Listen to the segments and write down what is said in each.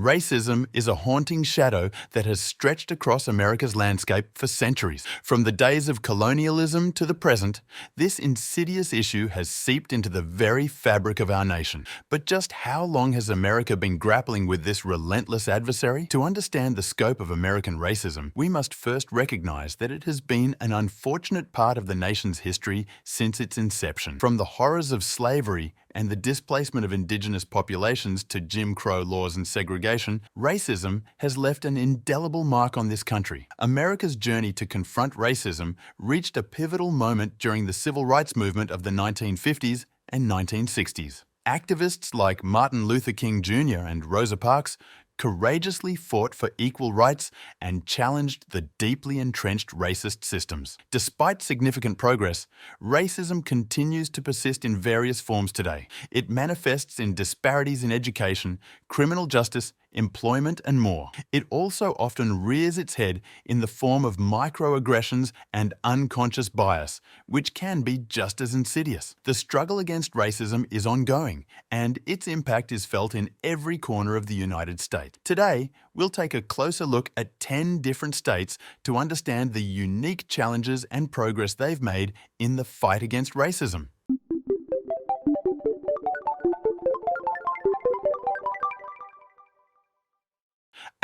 Racism is a haunting shadow that has stretched across America's landscape for centuries. From the days of colonialism to the present, this insidious issue has seeped into the very fabric of our nation. But just how long has America been grappling with this relentless adversary? To understand the scope of American racism, we must first recognize that it has been an unfortunate part of the nation's history since its inception. From the horrors of slavery and the displacement of indigenous populations to Jim Crow laws and segregation, racism has left an indelible mark on this country. America's journey to confront racism reached a pivotal moment during the civil rights movement of the 1950s and 1960s. Activists like Martin Luther King Jr. and Rosa Parks courageously fought for equal rights and challenged the deeply entrenched racist systems. Despite significant progress, racism continues to persist in various forms today. It manifests in disparities in education, criminal justice, employment, and more. It also often rears its head in the form of microaggressions and unconscious bias, which can be just as insidious. The struggle against racism is ongoing, and its impact is felt in every corner of the United States. Today, we'll take a closer look at 10 different states to understand the unique challenges and progress they've made in the fight against racism.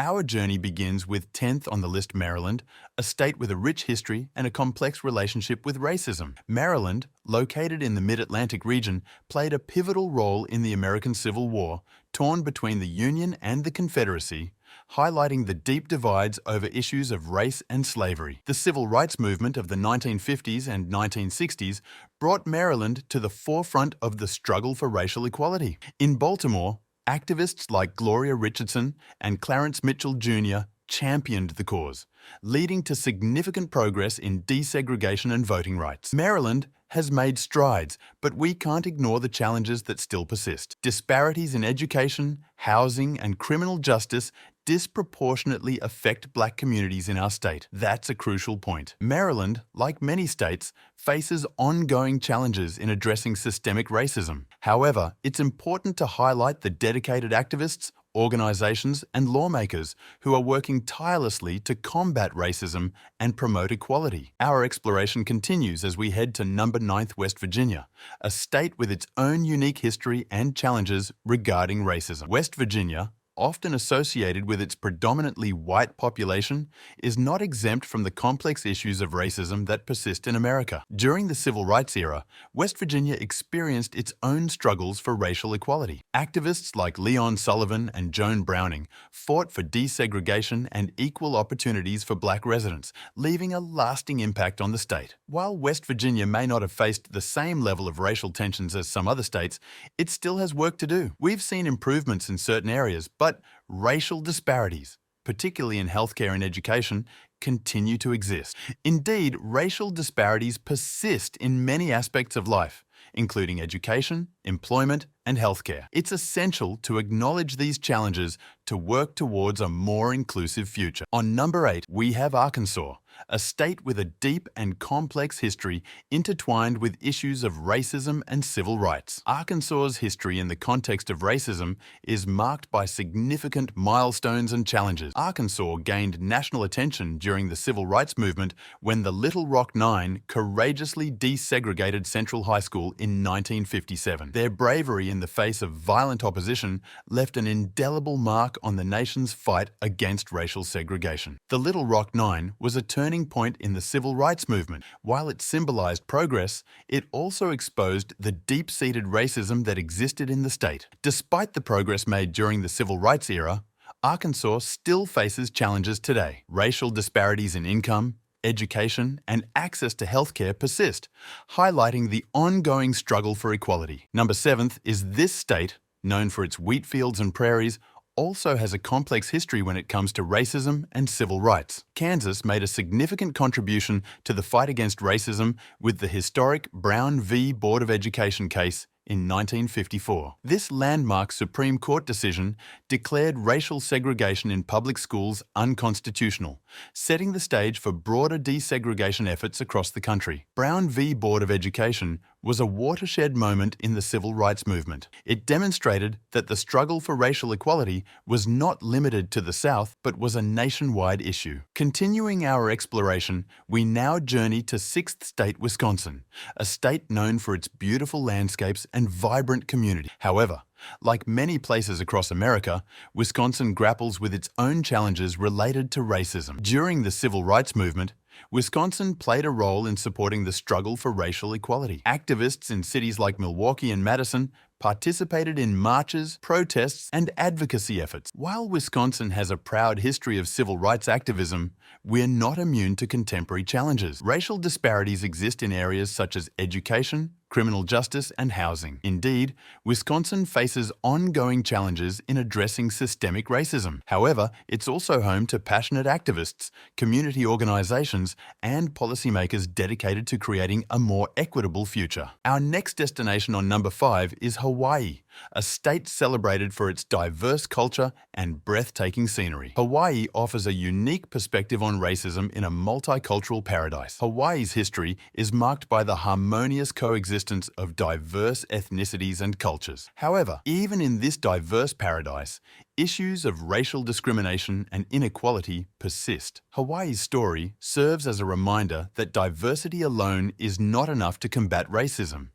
Our journey begins with 10th on the list Maryland, a state with a rich history and a complex relationship with racism. Maryland, located in the Mid-Atlantic region, played a pivotal role in the American Civil War, torn between the Union and the Confederacy, highlighting the deep divides over issues of race and slavery. The civil rights movement of the 1950s and 1960s brought Maryland to the forefront of the struggle for racial equality. In Baltimore, activists like Gloria Richardson and Clarence Mitchell Jr. championed the cause, leading to significant progress in desegregation and voting rights. Maryland has made strides, but we can't ignore the challenges that still persist. Disparities in education, housing, and criminal justice disproportionately affect Black communities in our state. That's a crucial point. Maryland, like many states, faces ongoing challenges in addressing systemic racism. However, it's important to highlight the dedicated activists, organizations, and lawmakers who are working tirelessly to combat racism and promote equality. Our exploration continues as we head to number 9th West Virginia, a state with its own unique history and challenges regarding racism. West Virginia, often associated with its predominantly white population, is not exempt from the complex issues of racism that persist in America. During the Civil Rights era, West Virginia experienced its own struggles for racial equality. Activists like Leon Sullivan and Joan Browning fought for desegregation and equal opportunities for Black residents, leaving a lasting impact on the state. While West Virginia may not have faced the same level of racial tensions as some other states, it still has work to do. We've seen improvements in certain areas, but racial disparities, particularly in healthcare and education, continue to exist. Indeed, racial disparities persist in many aspects of life, including education, employment, and healthcare. It's essential to acknowledge these challenges to work towards a more inclusive future. On number 8, we have Arkansas, a state with a deep and complex history intertwined with issues of racism and civil rights. Arkansas's history in the context of racism is marked by significant milestones and challenges. Arkansas gained national attention during the civil rights movement when the Little Rock Nine courageously desegregated Central High School in 1957. Their bravery in the face of violent opposition left an indelible mark on the nation's fight against racial segregation. The Little Rock Nine was a turning point in the civil rights movement. While it symbolized progress, it also exposed the deep-seated racism that existed in the state. Despite the progress made during the civil rights era, Arkansas still faces challenges today. Racial disparities in income, education, and access to healthcare persist, highlighting the ongoing struggle for equality. Number 7th is this state, known for its wheat fields and prairies, also has a complex history when it comes to racism and civil rights. Kansas made a significant contribution to the fight against racism with the historic Brown v. Board of Education case in 1954. This landmark Supreme Court decision declared racial segregation in public schools unconstitutional, setting the stage for broader desegregation efforts across the country. Brown v. Board of Education was a watershed moment in the civil rights movement. It demonstrated that the struggle for racial equality was not limited to the South, but was a nationwide issue. Continuing our exploration, we now journey to 6th state Wisconsin, a state known for its beautiful landscapes and vibrant community. However, like many places across America, Wisconsin grapples with its own challenges related to racism. During the civil rights movement, Wisconsin played a role in supporting the struggle for racial equality. Activists in cities like Milwaukee and Madison participated in marches, protests, and advocacy efforts. While Wisconsin has a proud history of civil rights activism, we're not immune to contemporary challenges. Racial disparities exist in areas such as education, criminal justice, and housing. Indeed, Wisconsin faces ongoing challenges in addressing systemic racism. However, it's also home to passionate activists, community organizations, and policymakers dedicated to creating a more equitable future. Our next destination on number 5 is Hawaii, a state celebrated for its diverse culture and breathtaking scenery. Hawaii offers a unique perspective on racism in a multicultural paradise. Hawaii's history is marked by the harmonious coexistence of diverse ethnicities and cultures. However, even in this diverse paradise, issues of racial discrimination and inequality persist. Hawaii's story serves as a reminder that diversity alone is not enough to combat racism.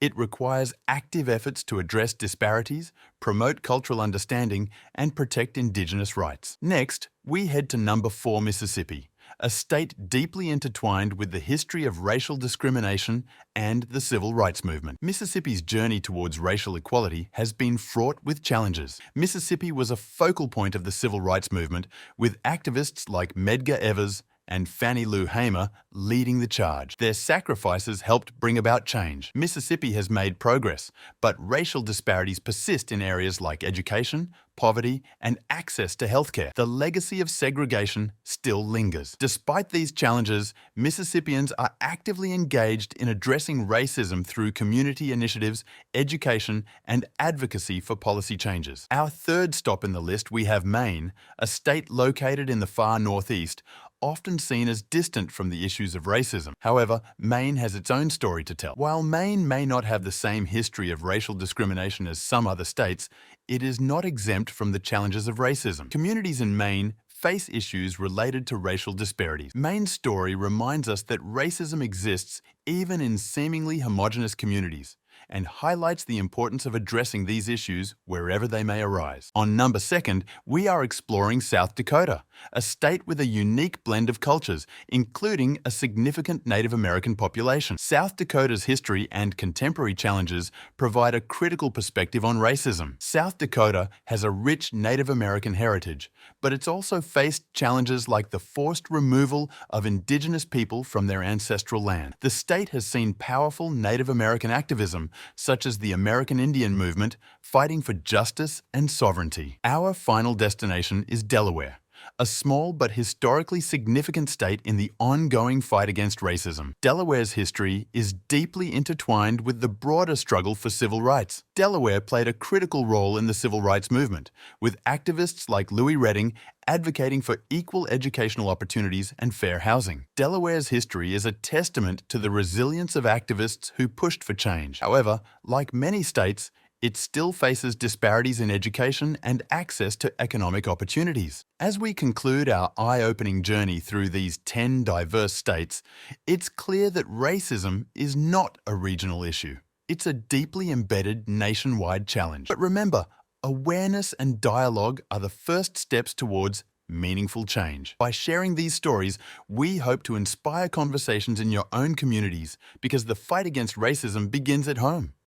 It requires active efforts to address disparities, promote cultural understanding, and protect Indigenous rights. Next, we head to number 4, Mississippi, a state deeply intertwined with the history of racial discrimination and the civil rights movement. Mississippi's journey towards racial equality has been fraught with challenges. Mississippi was a focal point of the civil rights movement, with activists like Medgar Evers and Fannie Lou Hamer leading the charge. Their sacrifices helped bring about change. Mississippi has made progress, but racial disparities persist in areas like education, poverty, and access to healthcare. The legacy of segregation still lingers. Despite these challenges, Mississippians are actively engaged in addressing racism through community initiatives, education, and advocacy for policy changes. Our third stop in the list, we have Maine, a state located in the far northeast, often seen as distant from the issues of racism. However, Maine has its own story to tell. While Maine may not have the same history of racial discrimination as some other states, it is not exempt from the challenges of racism. Communities in Maine face issues related to racial disparities. Maine's story reminds us that racism exists even in seemingly homogeneous communities, and highlights the importance of addressing these issues wherever they may arise. On number 2, we are exploring South Dakota, a state with a unique blend of cultures, including a significant Native American population. South Dakota's history and contemporary challenges provide a critical perspective on racism. South Dakota has a rich Native American heritage, but it's also faced challenges like the forced removal of Indigenous people from their ancestral land. The state has seen powerful Native American activism, such as the American Indian movement, fighting for justice and sovereignty. Our final destination is Delaware, a small but historically significant state in the ongoing fight against racism. Delaware's history is deeply intertwined with the broader struggle for civil rights. Delaware played a critical role in the civil rights movement, with activists like Louis Redding advocating for equal educational opportunities and fair housing. Delaware's history is a testament to the resilience of activists who pushed for change. However, like many states, it still faces disparities in education and access to economic opportunities. As we conclude our eye-opening journey through these 10 diverse states, it's clear that racism is not a regional issue. It's a deeply embedded nationwide challenge. But remember, awareness and dialogue are the first steps towards meaningful change. By sharing these stories, we hope to inspire conversations in your own communities, because the fight against racism begins at home.